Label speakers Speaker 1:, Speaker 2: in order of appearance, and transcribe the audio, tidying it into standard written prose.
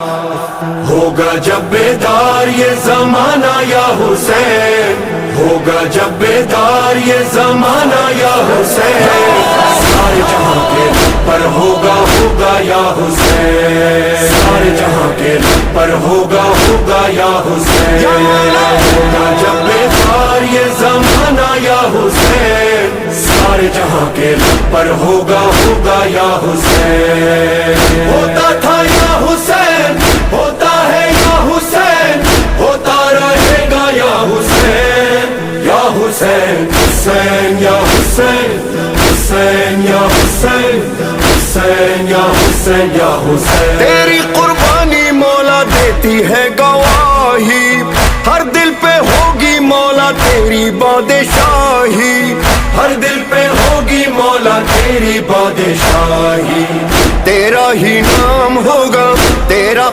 Speaker 1: ہوگا جب بیدار یہ زمانہ یا حسین، ہوگا جب بیدار یہ زمانہ یا حسین، سارے جہاں کے لب پر ہوگا ہوگا یا حسین، سارے جہاں کے لب پر ہوگا ہوگا یا حسین، ہوگا جب بیدار یہ زمانہ یا حسین، سارے جہاں کے لب پر ہوگا ہوگا یا حسین، ہوتا تھا یا حسین، ہوتا ہے یا حسین، ہوتا رہے گا یا حسین، یا حسین، حسین یا حسین، حسین یا حسین، حسین یا حسین یا حسین،
Speaker 2: تیری قربانی مولا دیتی ہے گواہی، ہر دل پہ ہوگی مولا تیری بادشاہی،
Speaker 1: ہر دل پہ ہوگی مولا تیری بادشاہی،
Speaker 2: تیرا ہی نام ہوگا، تیرا